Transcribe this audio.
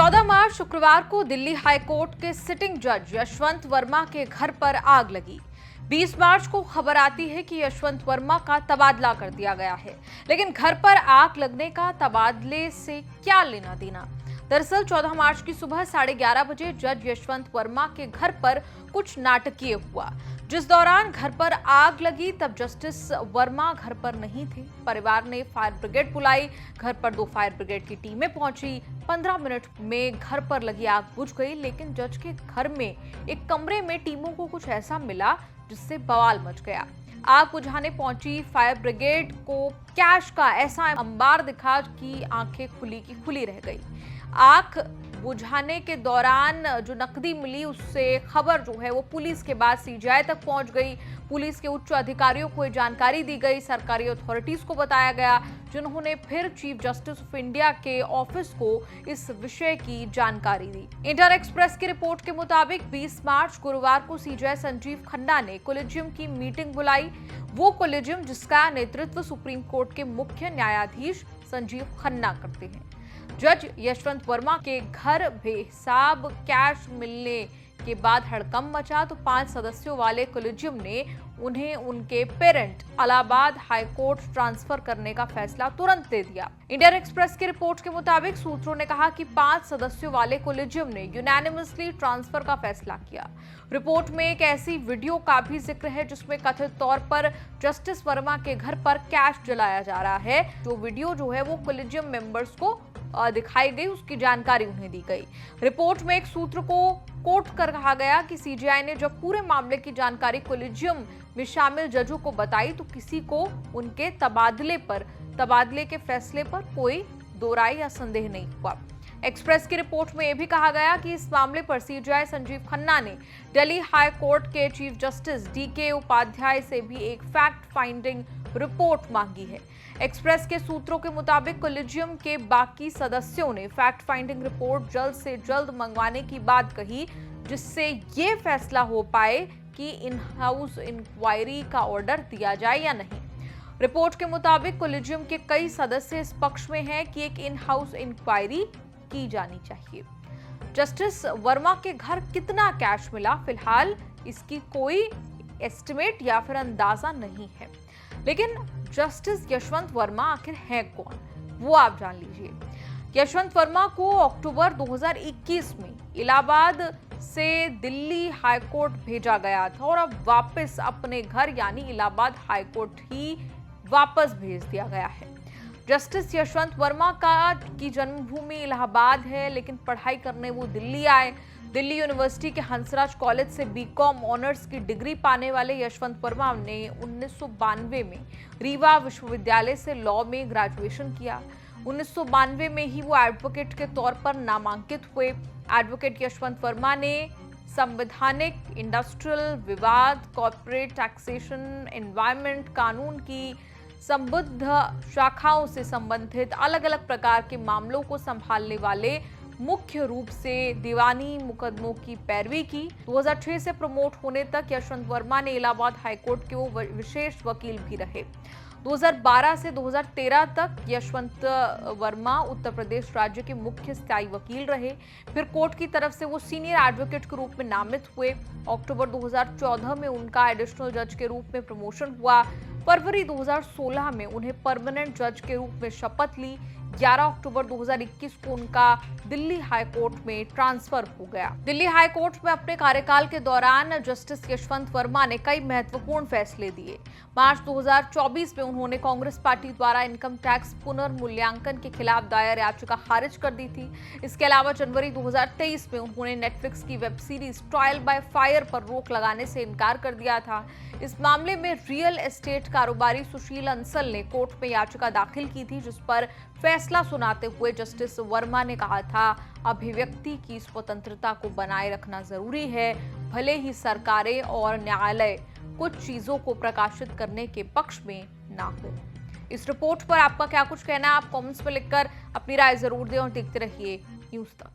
14 मार्च शुक्रवार को दिल्ली हाईकोर्ट के सिटिंग जज यशवंत वर्मा के घर पर आग लगी। 20 मार्च को खबर आती है कि यशवंत वर्मा का तबादला कर दिया गया है, लेकिन घर पर आग लगने का तबादले से क्या लेना देना। दरअसल 14 मार्च की सुबह 11:30 बजे जज यशवंत वर्मा के घर पर कुछ नाटकीय हुआ, जिस दौरान घर पर आग लगी। तब जस्टिस वर्मा घर पर नहीं थे। परिवार ने फायर ब्रिगेड बुलाई। घर पर 2 फायर ब्रिगेड की टीमें पहुंची। 15 मिनट में घर पर लगी आग बुझ गई, लेकिन जज के घर में एक कमरे में टीमों को कुछ ऐसा मिला जिससे बवाल मच गया। आग बुझाने पहुंची फायर ब्रिगेड को कैश का ऐसा अंबार दिखा कि आंखें खुली की खुली रह गई। आग बुझाने के दौरान जो नकदी मिली उससे खबर जो है वो पुलिस के बाद सीजीआई तक पहुंच गई। पुलिस के उच्च अधिकारियों को जानकारी दी गई, सरकारी अथॉरिटीज को बताया गया, जिन्होंने फिर चीफ जस्टिस ऑफ इंडिया के ऑफिस को इस विषय की जानकारी दी। इंडियन एक्सप्रेस की रिपोर्ट के मुताबिक 20 मार्च गुरुवार को सीजीआई संजीव खन्ना ने कोलेजियम की मीटिंग बुलाई। वो कोलेजियम जिसका नेतृत्व सुप्रीम कोर्ट के मुख्य न्यायाधीश संजीव खन्ना करते हैं। जज यशवंत वर्मा के घर बेहिसाब कैश मिलने के बाद हड़कंप मचा तो 5 सदस्यों वाले कोलेजियम ने उन्हें उनके parent Allahabad high court transfer करने का फैसला तुरंत दे दिया। इंडियन एक्सप्रेस की रिपोर्ट के मुताबिक सूत्रों ने कहा कि 5 सदस्यों वाले कोलेजियम ने यूनानिमसली ट्रांसफर का फैसला किया। रिपोर्ट में एक ऐसी वीडियो का भी जिक्र है जिसमें कथित तौर पर जस्टिस वर्मा के घर पर कैश जलाया जा रहा है। जो वीडियो जो है वो कोलेजियम मेंबर्स को दिखाई गई, उसकी जानकारी उन्हें दी गई। रिपोर्ट में एक सूत्र को कोट कर कहा गया कि सीजीआई ने जब पूरे मामले की जानकारी कोलेजियम में शामिल जजों को बताई तो किसी को उनके तबादले के फैसले पर कोई दो राय या संदेह नहीं हुआ। एक्सप्रेस की रिपोर्ट में यह भी कहा गया कि इस मामले पर सीजीआई संजीव खन्ना ने दिल्ली हाई कोर्ट के चीफ जस्टिस डीके उपाध्याय से भी एक फैक्ट फाइंडिंग रिपोर्ट मांगी है। एक्सप्रेस के सूत्रों के मुताबिक कोलेजियम के बाकी सदस्यों ने फैक्ट फाइंडिंग रिपोर्ट जल्द से जल्द मंगवाने की बात कही, जिससे ये फैसला हो पाए कि इन हाउस इंक्वायरी का ऑर्डर दिया जाए या नहीं। रिपोर्ट के मुताबिक कोलेजियम के कई सदस्य इस पक्ष में हैं कि एक इन हाउस इंक्वायरी की जानी चाहिए। जस्टिस वर्मा के घर कितना कैश मिला, फिलहाल इसकी कोई एस्टिमेट या फिर अंदाजा नहीं है, लेकिन जस्टिस यशवंत वर्मा आखिर हैं कौन, वो आप जान लीजिए। यशवंत वर्मा को अक्टूबर 2021 में इलाहाबाद से दिल्ली हाईकोर्ट भेजा गया था और अब वापस अपने घर यानी इलाहाबाद हाईकोर्ट ही वापस भेज दिया गया है। जस्टिस यशवंत वर्मा की जन्मभूमि इलाहाबाद है, लेकिन पढ़ाई करने वो दिल्ली आए। दिल्ली यूनिवर्सिटी के हंसराज कॉलेज से बीकॉम ऑनर्स की डिग्री पाने वाले यशवंत वर्मा ने 1992 में रीवा विश्वविद्यालय से लॉ में ग्रेजुएशन किया। 1992 में ही वो एडवोकेट के तौर पर नामांकित हुए। एडवोकेट यशवंत वर्मा ने संवैधानिक, इंडस्ट्रियल, विवाद, कॉर्पोरेट टैक्सेशन, एनवायरमेंट कानून की संबद्ध शाखाओं से संबंधित अलग अलग प्रकार के मामलों को संभालने वाले मुख्य रूप से दीवानी मुकदमों की पैरवी की। 2006 से प्रमोट होने तक यशवंत वर्मा ने इलाहाबाद हाईकोर्ट के वो विशेष वकील भी रहे। 2012 से 2013 तक यशवंत वर्मा उत्तर प्रदेश राज्य के मुख्य स्थायी वकील रहे। फिर कोर्ट की तरफ से वो सीनियर एडवोकेट के रूप में नामित हुए। अक्टूबर 2014 में उनका एडिशनल जज के रूप में प्रमोशन हुआ। फरवरी 2016 में उन्हें परमानेंट जज के रूप में शपथ ली। 11 अक्टूबर 2021 को उनका दिल्ली हाई कोर्ट में ट्रांसफर हो गया। दिल्ली हाई कोर्ट में अपने कार्यकाल के दौरान जस्टिस यशवंत वर्मा ने कई महत्वपूर्ण फैसले दिए। मार्च 2024 में उन्होंने कांग्रेस पार्टी द्वारा इनकम टैक्स पुनर्मूल्यांकन के खिलाफ दायर याचिका खारिज कर दी थी। इसके अलावा जनवरी 2023 में उन्होंने नेटफ्लिक्स की web series trial by fire पर रोक लगाने से इनकार कर दिया था। इस मामले में रियल एस्टेट कारोबारी सुशील अंसल ने कोर्ट में याचिका दाखिल की थी, जिस पर फैसला सुनाते हुए जस्टिस वर्मा ने कहा था, अभिव्यक्ति की स्वतंत्रता को बनाए रखना जरूरी है, भले ही सरकारें और न्यायालय कुछ चीजों को प्रकाशित करने के पक्ष में ना हो। इस रिपोर्ट पर आपका क्या कुछ कहना है, आप कमेंट्स में लिखकर अपनी राय जरूर दें और देखते रहिए न्यूज़ तक।